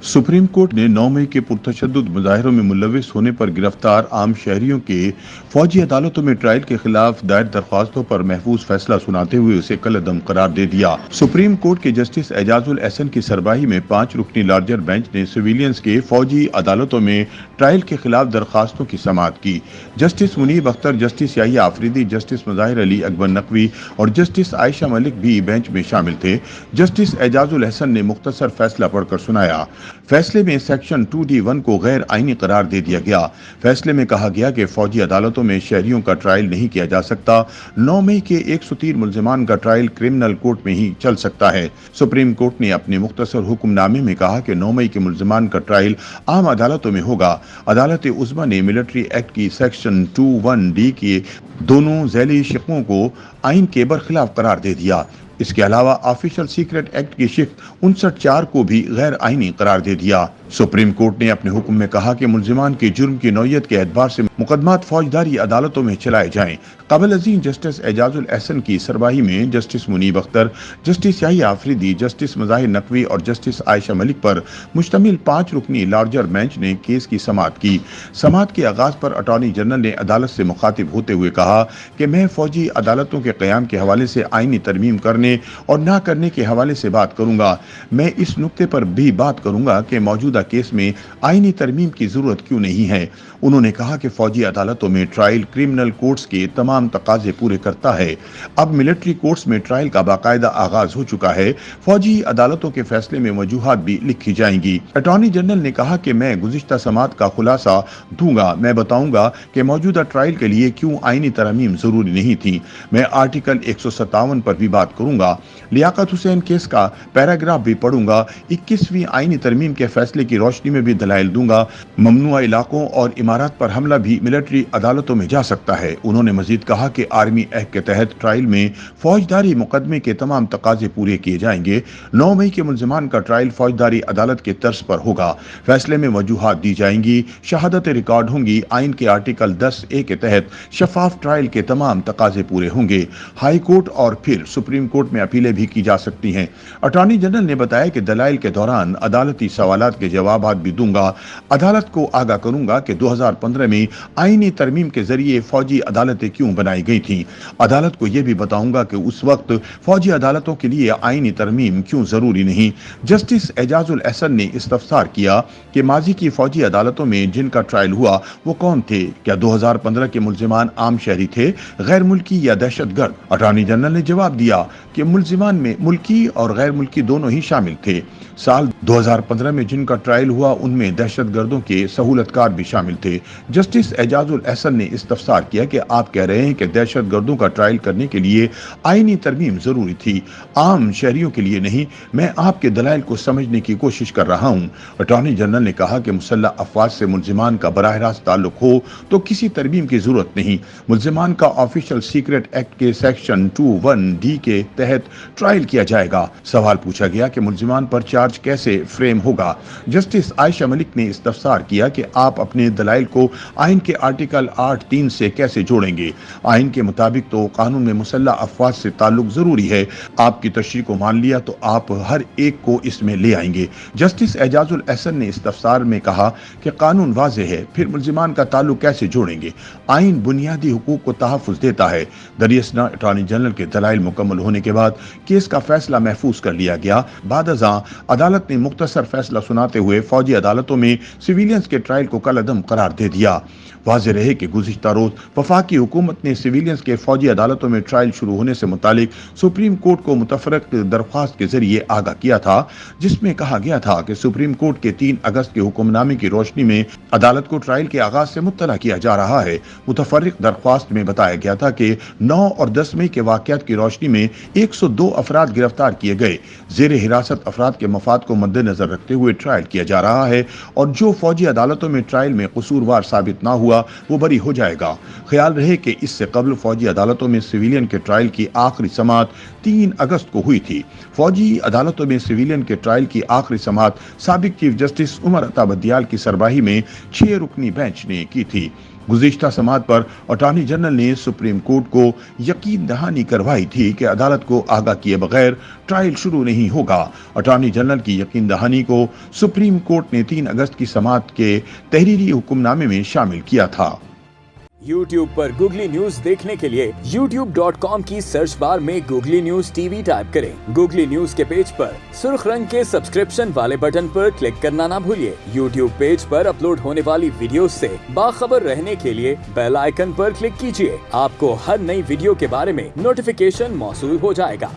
Supreme court ने 9 मई के पुरतशद्दुद मुजाहिरों में मुलविस होने पर गिरफ्तार आम शहरियों के फौजी अदालतों में ट्रायल के खिलाफ दायर दरख्वास्तों पर महफूज फैसला सुनाते हुए उसे कलअदम करार दे दिया। सुप्रीम कोर्ट के जस्टिस एजाजुल एहसन की सरबराही में 5 रुकनी लार्जर बेंच ने सिविलियंस के फौजी अदालतों में ट्रायल के खिलाफ दरख्वास्तों की समाअत की। Justice Munib Akhtar, justice Yahya Afridi, justice Muzahir Ali Akbar Naqvi और जस्टिस आयशा मलिक भी बेंच में शामिल थे। जस्टिस एजाजुल एहसन ने मुख्तसर फैसला पढ़कर सुनाया। फैसले में सेक्शन 2D1 को गैर आईनी करार दे दिया गया। फैसले में कहा गया कि फौजी अदालतों में शहरियों का ट्रायल नहीं किया जा सकता। 9 मई के 103 मुल्जिमान का ट्रायल क्रिमिनल कोर्ट में ही चल सकता है। सुप्रीम कोर्ट ने अपने मुख्तसर हुक्मनामे में कहा कि 9 मई के मुल्जिमान का ट्रायल आम अदालतों में होगा। अदालत उज़्मा ने मिलिट्री एक्ट की सेक्शन 21D के दोनों झैली शिकों को आइन के बरखिलाफ करार दे दिया। इसके अलावा ऑफिशियल सीक्रेट एक्ट की शिक 59(4) को भी गैर आईनी करार दे दिया। सुप्रीम कोर्ट ने अपने हुक्म में कहा कि मुल्जिमान के जुर्म की नौयत के एतबार से मुकदमात फौजदारी अदालतों में चलाए जाएं। काबिल अज़ीम जस्टिस एजाजुल एहसन की सरबराही में justice Munib Akhtar, justice Yahya Afridi, justice Muzahir Naqvi और जस्टिस आयशा मलिक पर मुश्तमिल 5 रुकनी लार्जर बेंच ने केस की समाअत की। समाअत के आगाज पर अटॉर्नी जनरल ने अदालत से मुखातिब होते हुए कहा कि मैं फौजी अदालतों के क़याम के हवाले से आईनी तरमीम करने और ना करने के हवाले से बात करूंगा। मैं इस नुक्ते पर भी बात करूंगा कि मौजूदा केस में आईनी तरमीम की जरूरत क्यों नहीं है। उन्होंने कहा कि फौजी अदालतों में ट्रायल क्रिमिनल कोर्ट्स के तमाम तकाजे पूरे करता है। अब मिलिट्री कोर्ट्स में ट्रायल का बाकायदा आगाज हो चुका है। फौजी अदालतों के फैसले में वजूहात भी लिखी जाएंगी। अटॉर्नी जनरल ने कहा कि मैं गुज़िश्ता समाअत का खुलासा दूंगा। मैं बताऊंगा कि मौजूदा ट्रायल के लिए क्यों आईनी तरमीम जरूरी नहीं थी। मैं आर्टिकल 157 पर भी बात करूंगा। लियाकत हुसैन केस का पैराग्राफ भी पढ़ूंगा। 21वीं आईनी तरमीम के फैसले की रोशनी में भी दलाइल दूंगा। ममनुआ इलाकों और इमारत पर हमला भी मिलिट्री अदालतों में जा सकता है। उन्होंने मजीद कहा कि आर्मी एक्ट के तहत ट्रायल में फौजदारी मुकदमे के तमाम तकाजे पूरे किए जाएंगे। 9 मई के मुल्जिमान का ट्रायल फौजदारी अदालत के तर्ज पर होगा। फैसले में वजूहात दी जाएंगी, शहादतें रिकॉर्ड होंगी। आइन के आर्टिकल 10A के तहत शफाफ ट्रायल के तमाम तकाजे पूरे होंगे। हाई कोर्ट और फिर सुप्रीम कोर्ट में अपीलें भी की जा सकती हैं। अटॉर्नी जनरल ने बताया कि दलाइल के दौरान अदालती सवालात के जवाब भी दूंगा। अदालत को आगाह करूंगा कि 2015 में आईनी तरमीम के जरिए फौजी अदालतें क्यों बनाई गई थीं। अदालत को यह भी बताऊंगा कि उस वक्त फौजी अदालतों के लिए आईनी तरमीम क्यों जरूरी नहीं। जस्टिस एजाजुल एहसन ने इस्तफसार किया कि माजी की फौजी अदालतों में जिनका ट्रायल हुआ वो कौन थे। क्या 2015 के मुल्जिमान आम शहरी थे, गैर मुल्की या दहशतगर्द? अटॉर्नी जनरल ने जवाब दिया कि मुल्जिमान में मुल्की और गैर मुल्की दोनों ही शामिल थे। साल 2015 में जिनका ट्रायल हुआ उनमें दहशतगर्दों के सहूलतकार भी शामिल थे। जस्टिस एजाजुल एहसन ने इस्तफसार किया कि आप कह रहे हैं कि दहशतगर्दों का ट्रायल करने के लिए आईनी तरमीम जरूरी थी, आम शहरियों के लिए नहीं। मैं आपके दलाइल को समझने की कोशिश कर रहा हूं। अटॉर्नी जनरल ने कहा कि मुसल्लह अफवाज से मुल्जिमान का बराह रास्त ताल्लुक हो तो किसी तरमीम की जरूरत नहीं। मुल्जिमान का ऑफिशियल सीक्रेट एक्ट के सेक्शन 21D के तहत ट्रायल किया जाएगा। सवाल पूछा गया कि मुल्जिमान पर चार्ज कैसे फ्रेम होगा। जस्टिस आयशा मलिक ने इस्तफसार किया कि आप अपने दलाइल को आइन के आर्टिकल 8(3) से कैसे जोड़ेंगे। आइन के मुताबिक तो कानून में मुसल्लह अफवाज से ताल्लुक जरूरी है। आपकी तशरीह को मान लिया तो आप हर एक को इसमें ले आएंगे। जस्टिस एजाजुल एहसन ने इस्तफसार में कहा कि कानून वाज़ेह है, फिर मुल्जिमान का ताल्लुक कैसे जोड़ेंगे। आइन बुनियादी हुकूक को तहफ़्फ़ुज़ देता है। दरियासना अटॉर्नी जनरल के दलाइल मुकम्मल होने के बाद केस का फैसला महफूज कर लिया गया। बाद अदालत ने मुख्तसर फैसला सुनाते हुए फौजी अदालतों में सिविलियंस के ट्रायल को कलअदम करार दे दिया। वाज़ेह रहे कि गुज़िश्ता रोज वफाकी हुकूमत ने सिविलियंस के फौजी अदालतों में ट्रायल शुरू होने से मुतालिक सुप्रीम कोर्ट को मुतफरक दरख्वास्त के जरिए आगाह किया था, जिसमें कहा गया था कि सुप्रीम कोर्ट के 3 अगस्त के हुक्मनामे की रोशनी में अदालत को ट्रायल के आगाज से मुत्तला किया जा रहा है। मुतफर्रिक दरख्वास्त में बताया गया था कि 9 और 10 मई के वाक़यात की रोशनी में 102 अफराद गिरफ्तार किए गए। ज़ेर हिरासत अफराद के मफाद को मद्देनजर रखते हुए ट्रायल किया जा रहा है और जो फौजी अदालतों में ट्रायल में कसूरवार साबित ना हुआ वो बरी हो जाएगा। ख्याल रहे कि इससे कबल फौजी अदालतों में सिविलियन के ट्रायल की आखिरी समाअत 3 अगस्त को हुई थी। फौजी अदालतों में सिविलियन के ट्रायल की आखिरी समाअत साबिक चीफ जस्टिस उमर अता बदियाल की सरबराही में 6 रुकनी बेंच ने की थी। गुज़िश्ता समाअत पर अटॉर्नी जनरल ने सुप्रीम कोर्ट को यकीन दहानी करवाई थी कि अदालत को आगाह किए बगैर ट्रायल शुरू नहीं होगा। अटॉर्नी जनरल की यकीन दहानी को सुप्रीम कोर्ट ने 3 अगस्त की समाअत के तहरीरी हुक्मनामे में शामिल किया था। YouTube पर गूगली न्यूज देखने के लिए youtube.com की सर्च बार में गूगली न्यूज टीवी टाइप करें। गूगली न्यूज के पेज पर सुर्ख रंग के सब्सक्रिप्शन वाले बटन पर क्लिक करना ना भूलिए। YouTube पेज पर अपलोड होने वाली वीडियोस से बाखबर रहने के लिए बेल आइकन पर क्लिक कीजिए। आपको हर नई वीडियो के बारे में नोटिफिकेशन मौसूल हो जाएगा।